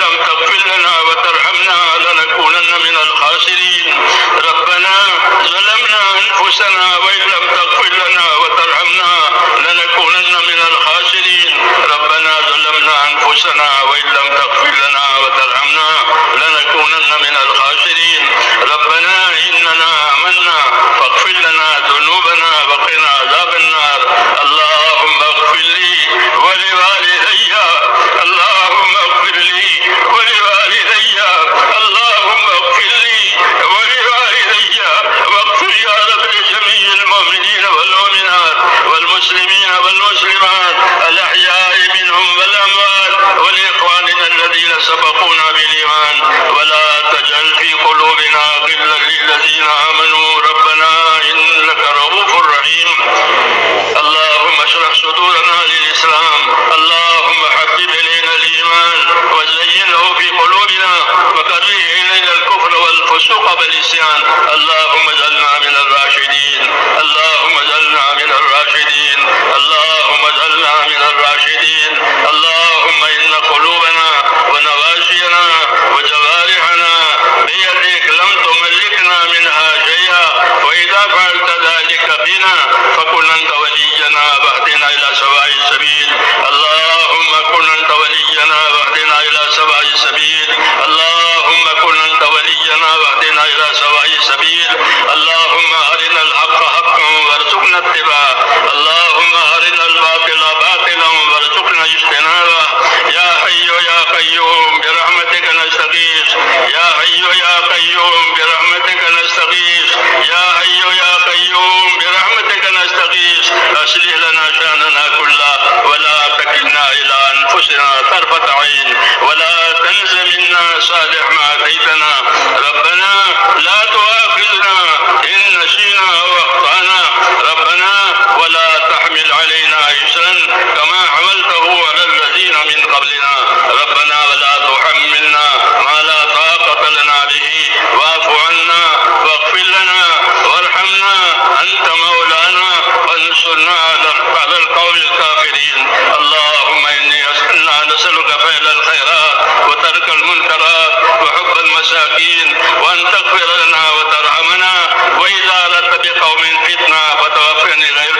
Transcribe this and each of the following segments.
لم تغفر لنا وترحمنا لنكونن من الخاسرين. ربنا ظلمنا أنفسنا وإن لم تغفر لنا وترحمنا لنكونن من الخاسرين. ربنا ظلمنا أنفسنا وإن لم تغفر لنا وترحمنا لنكونن من الخاسرين. ربنا إننا آمنا فاغفر لنا ذنوبنا وقنا عذاب النار. اللهم اغفر لي ولوالدي، اللهم اغفر لي ولوالدي، اللهم اغفر لي ولوالدي، واغفر يا رب لجميع المؤمنين والمؤمنات والمسلمين والمسلمات الأحياء منهم والأموات، ولإخواننا الذين سبقونا بالإيمان، ولا تجعل في قلوبنا غلا للذين آمنوا ربنا إنك رؤوف رحيم. اللهم اشرح صدورنا للإسلام، اللهم حبب إلينا الإيمان وزينه في قلوبنا وكره إلينا الكفر والفسوق والعصيان. اللهم اجعلنا من الراشدين، اللهم اجعلنا من الراشدين، اللهم اجعلنا من الراشدين. اللهم إن قلوبنا ونواشينا وجوارحنا بيدك لم تملكنا منها شيئا، وإذا فعلت ذلك بنا فكن أنت ولينا واهدنا إلى سواء السبيل. اللهم كن أنت ولينا واهدنا إلى سواء السبيل. اللهم كن أنت ولينا واهدنا إلى سواء السبيل. اللهم أرنا الحق حقا وارزقنا اتباعه، اللهم أرنا الباطل باطلا وارزقنا اجتنابه. يا حي يا قيوم برحمتك نستغيث، يا حي يا قيوم برحمتك نستغيث، يا حي يا قيوم برحمتك نستغيث. أصلح لنا شأننا كله ولا تكلنا إلى أنفسنا طرفة عين، ولا تنز منا صالح ما أتيتنا. ربنا لا تؤاخذنا إن نسينا أو أخطأنا، ربنا ولا تحمل علينا إصرا كما حملته على الذين من قبلنا. ربنا ولا تحملنا ما لا طاقة لنا به، واعف عنا واغفر لنا وارحمنا، أنت مولانا وانصرنا على القوم الكافرين. اللهم إنا نسألك فعل الخيرات وترك المنكرات وحب المساكين، وأن تغفر لنا وترحمنا، وإذا أردت بقوم فتنة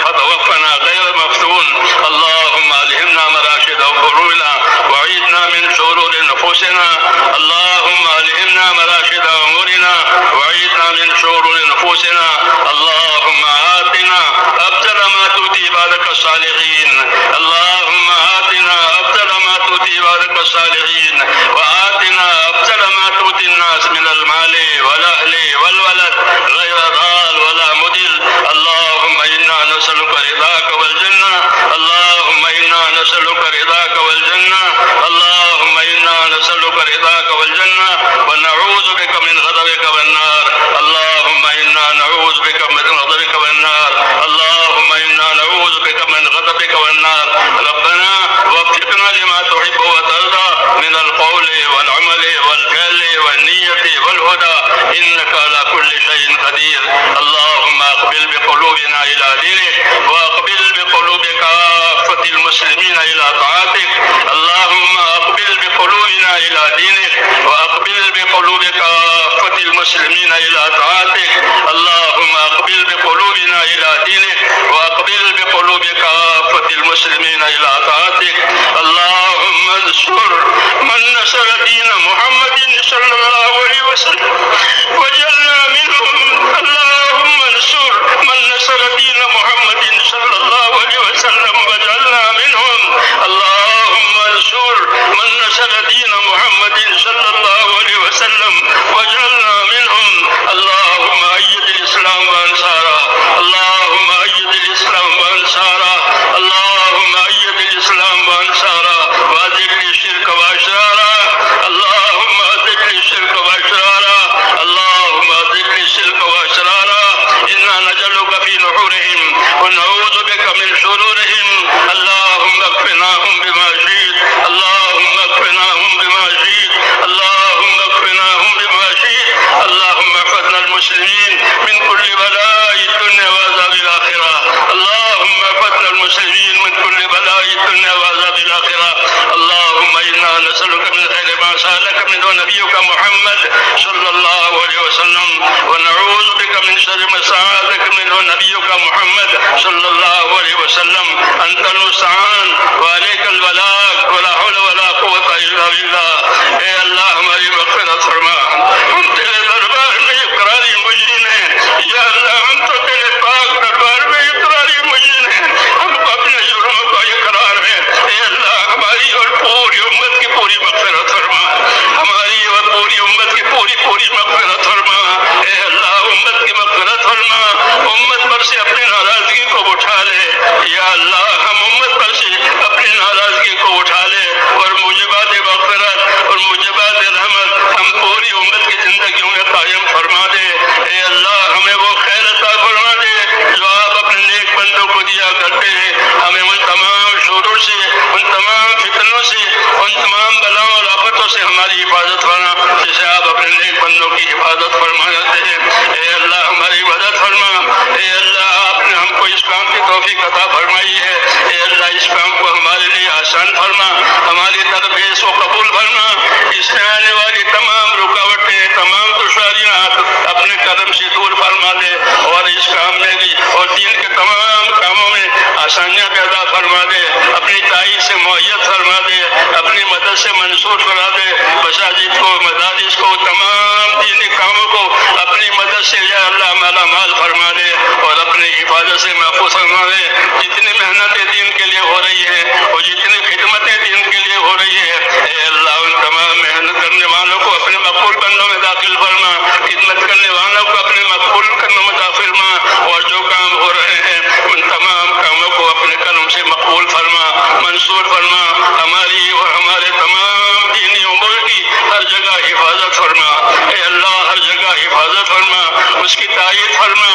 فتوفنا غير مفتون. اللهم ألهمنا مراشد أمورنا وعيدنا من شرور نفوسنا. اللهم ألهمنا مراشد أمورنا وعيدنا من شرور نفوسنا. اللهم آتنا أفضل ما تؤتي عبادك الصالحين، اللهم آتنا أفضل ما تؤتي عبادك الصالحين، وآتنا أفضل ما تؤتي الناس من المال والأهل والولد غير ضال ولا مضل. اللهم إنا نسألك رضاك والجنة، اللهم إنا نسألك رضاك والجنة، اللهم إنا نسألك رضاك والجنة، ونعوذ بك من غضبك والنار. اللهم إنا نعوذ بك من غضبك والنار، اللهم إنا نعوذ بك من غضبك والنار. ربنا وفقنا لما تحب وترضى من القول والعمل والفعل والنية والهدى، إنك على كل شيء قدير. اللهم أقبل بقلوبنا إلى دينك، وأقبل بقلوب كافة المسلمين إلى طاعتك. اللهم أقبل بقلوبنا إلى دينك، وأقبل بقلوب كافة المسلمين إلى طاعتك. اللهم أقبل بقلوبنا إلى دينك، وأقبل بقلوب كافة المسلمين إلى طاعتك. اللهم انصر من نصر دين محمد صلى الله عليه وسلم وجعلنا منهم. اللهم انصر من نصر دين محمد صلى الله عليه وسلم وجعلنا منهم. اللهم انصر من نصر دين محمد صلى الله عليه وسلم وجعلنا منهم. اللهم أيد الإسلام وأنصاره، اللهم أيد الإسلام وأنصاره، اللهم أيد الإسلام وأنصاره، وأذل الشرك وأشراره. اللهم أذل الشرك وأشراره، اللهم أذل الشرك وأشراره. إنا نجعلك في نحورهم ونعوذ بك من شرورهم. اللهم اكفناهم بما شئت، اللهم اكفناهم بما شئت، اللهم اكفناهم بما شئت. اللهم احفظنا المسلمين من كل بلاء الدنيا وعذاب الآخرة. اللهم احفظنا المسلمين من كل بلاء الدنيا وعذاب الآخرة. اللهم إنا نسألك من خير ما سألك لك منه نبيك محمد صلى الله عليه وسلم ونعوذ بك من شر ما استعاذك منه نبيك محمد صلى الله عليه وسلم انت المستعان وعليك البلاغ ولا حول ولا قوة الا بالله. اے اللہ ہماری مغفرت فرما. ہم تیرے دربار میں اقراری مجرم ہیں یا اللہ. ہم تو تیرے پاک دربار میں اقراری مجرم ہیں. ہم اپنے جرموں کا اقرار ہے. اے اللہ ہماری اور پوری امت کی پوری مغفرت فرما. ہماری اور پوری امت کی پوری مغفرت فرما. اے اللہ امت کی مغفرت فرما. امت پر سے اپنی ناراضگی کو اٹھا لے یا اللہ. ہم امت پر سے اپنی ناراضگی کو اٹھا لے اور موجبات مغفرت اور موجبات رحمت ہم پوری امت کی زندگیوں میں قائم فرما دے. اے اللہ ہمیں وہ خیر عطا فرما دے جو آپ اپنے نیک بندوں کو دیا کرتے ہیں. ہمیں ان تمام شرور سے, ان تمام فتنوں سے, ان تمام بلاؤں اور آفتوں سے ہماری حفاظت فرما جسے آپ اپنے نیک بندوں کی حفاظت فرما جاتے ہیں. اے اللہ ہماری مدد فرما. اے اللہ آپ نے ہم کو اس کام کی توفیق عطا فرمائی ہے. اے اللہ اس کام کو ہمارے لیے آسان فرما. ہماری تربیت کو قبول فرما. اس میں آنے والی تمام رکاوٹیں, تمام دشواریاں اپنے قدم سے دور فرما دے اور اس کام میں بھی اور دین کے تمام کاموں میں آسانیاں پیدا فرما دے. اپنی تائید سے معیت فرما دے. اپنی مدد سے منصور کرا دے. مساجد کو, مدارس کو, تمام دینی کاموں کو اپنی مدد سے یا اللہ مالا مال فرما دے اور اپنی حفاظت سے محفوظ فرما دے. جتنی محنتیں دین کے لیے ہو رہی ہیں اور جتنی خدمتیں دین کے لیے ہو رہی ہے, اے اللہ ان تمام محنت کرنے والوں کو اپنے مقبول بندوں میں داخل فرما. خدمت کرنے والوں کو اپنے مقبول کرنے میں داخل فرما اور جو کام ہو رہے ہیں ان تمام کاموں کو اپنے کرم سے مقبول فرما, منصور فرما. ہماری اور ہمارے تمام دینی امور کی ہر جگہ حفاظت فرما. اے اللہ ہر جگہ حفاظت فرما, اس کی تائید فرما.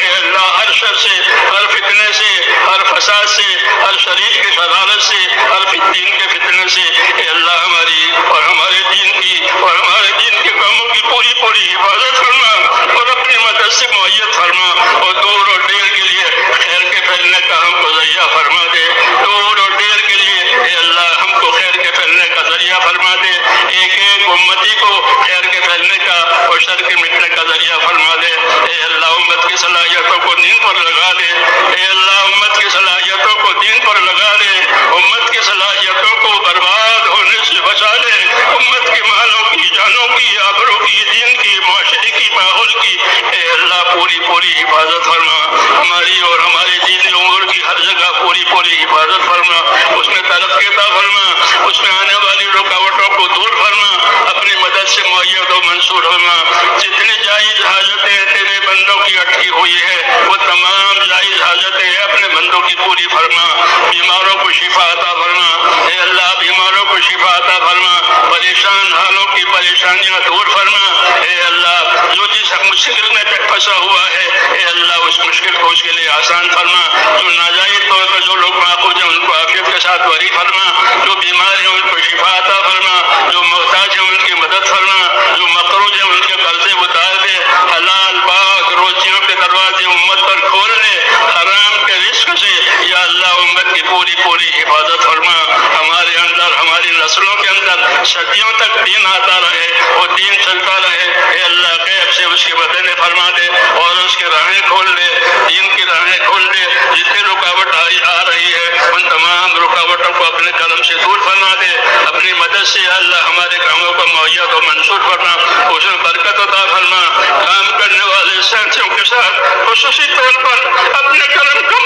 اے اللہ ہر شر سے, ہر فتنے سے, ہر فساد سے, ہر شریر کی شرارت سے, ہر دین کے فتنے سے اے اللہ ہماری اور ہمارے دین کی اور ہمارے دین کے کاموں کی پوری حفاظت فرما اور اپنی مدد سے معیت فرما اور دور اور دیر کے لیے خیر کے پھیلنے کا ہم کو ذریعہ فرما دے. دور اور دیر کے لیے اے اللہ ہم کو خیر کے پھیلنے کا ذریعہ فرما دے. ایک ایک امتی کو خیر کے پھیلنے کا اور شر کے مٹنے کا ذریعہ فرما دے. اے اللہ امت کی صلاحیتوں کو دین پر لگا دے. اے اللہ امت کی صلاحیتوں کو دین پر لگا دے. امت کی صلاحیتوں کو برباد ہونے سے بچا لے. امت کے مالوں کی, جانوں کی, آبروں کی, دین کی, معاشرے کی, ماحول کی اے اللہ پوری حفاظت فرما. ہماری اور ہمارے دینی امور کی ہر جگہ پوری حفاظت فرما. اس میں ترقی عطا فرما. اس میں آنے والی رکاوٹوں کو دور فرما. اپنی مدد سے معیت و منصور فرما. جتنی جائز حاجتیں تیرے بندوں کی اٹکی ہوئی ہے وہ تمام جائز حاجتیں اپنے بندوں کی پوری فرما. بیماروں کو شفا عطا فرما. اے اللہ بیماروں کو شفا عطا فرما. پریشان حالوں کی پریشانیاں دور فرما. اے اللہ جو جس مشکل میں پھنسا ہوا ہے اے اللہ اس مشکل کو اس کے لیے آسان فرما. جو ناجائز طور پر جو لوگ معقول ہیں ان کو عافیت کے ساتھ وری فرما. جو بیمار ہیں ان کو شفا عطا فرما. جو محتاج ہیں ان کی مدد فرما. جو مقروض ہیں ان کے قرضے اتار دے. حلال پاک روزیوں کے دروازے امت پر کھول دے. حرام کے رزق سے یا اللہ امت کی پوری حفاظت فرما. ہمارے اندر, ہماری نسلوں کے اندر صدیوں تک دین آتا رہے اور دین چلتا رہے. اے اللہ غیب سے اس کی مدد فرما دے اور اس کی راہیں کھول دے. دین کی راہیں کھول دے. جتنی رکاوٹ آ رہی ہے ان تمام رکاوٹوں کو اپنے کرم سے دور فرما دے. اپنی مدد سے یا اللہ ہمارے کاموں کو معیت و منصور فرما. اس میں برکت عطا فرما. کام کرنے والے ساتھیوں کے ساتھ خصوصی طور پر اپنے کرم کو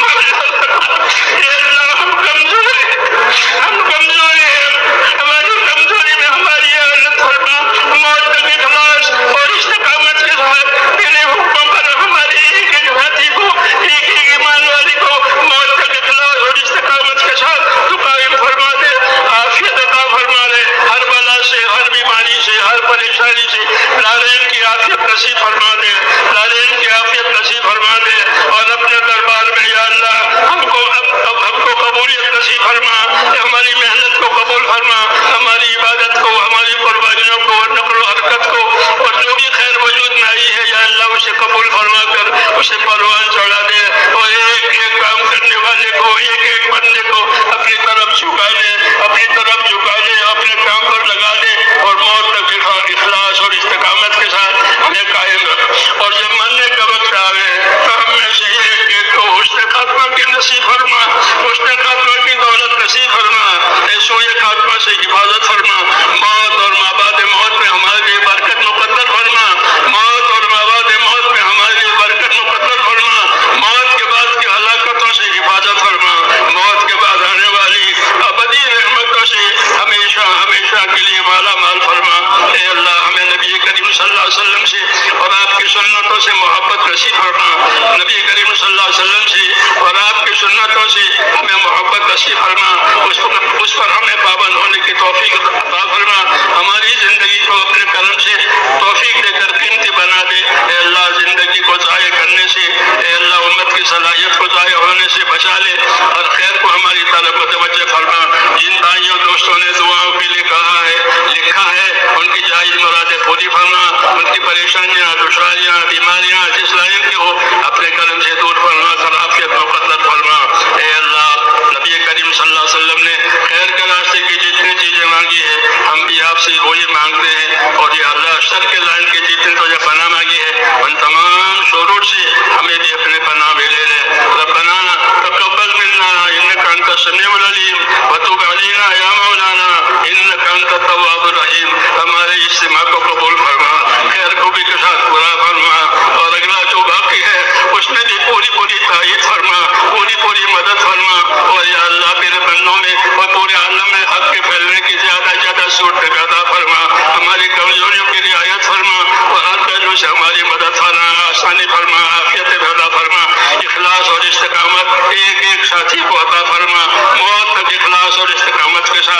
اے اللہ ہم کمزور ہیں. ہماری کمزوری میں ہماری اعانت فرما. موت تک اخلاص اور استقامت کے ساتھ تیرے حکموں پر ہماری ایک ہاتھی کو, ایک ایمان والی کو موت تک اخلاص اور استقامت کے ساتھ تو قائم فرما دے. عافیت عطا فرما دے. ہر بلا سے, ہر بیماری سے, ہر پریشانی سے لالین کی عافیت نصیب فرما دے. لالین کی عافیت نصیب فرما دے اور اپنے دربار میں یا سے وہی مانگتے ہیں. اور یا اللہ شر کے لائن کے جتنے تو یہ پناہ مانگی ہے ان تمام شرور سے ہمیں بھی اپنے پناہ میں لے لے. ربنا تقبل منا انك انت السميع العليم وتب علينا يا مولانا انك انت التواب الرحيم. ہمارے اجتماع کو قبول فرما, خیر خوبی کے ساتھ پورا فرما, اور اگلا جو باقی ہے اس میں بھی پوری پوری تائید فرما, پوری پوری مدد فرما. اور یا اللہ تیرے بندوں میں اور پورے عالم میں حق کے پھیلنے کی زیادہ زیادہ صورت پیدا فرما. ہماری کمزوریوں کی رعایت فرما اور ہر پہلو سے ہماری مدد فرما, آسانی فرما, عافیت پیدا فرما. اخلاص اور استقامت ایک ایک ساتھی کو عطا فرما. موت تک اخلاص اور استقامت کے ساتھ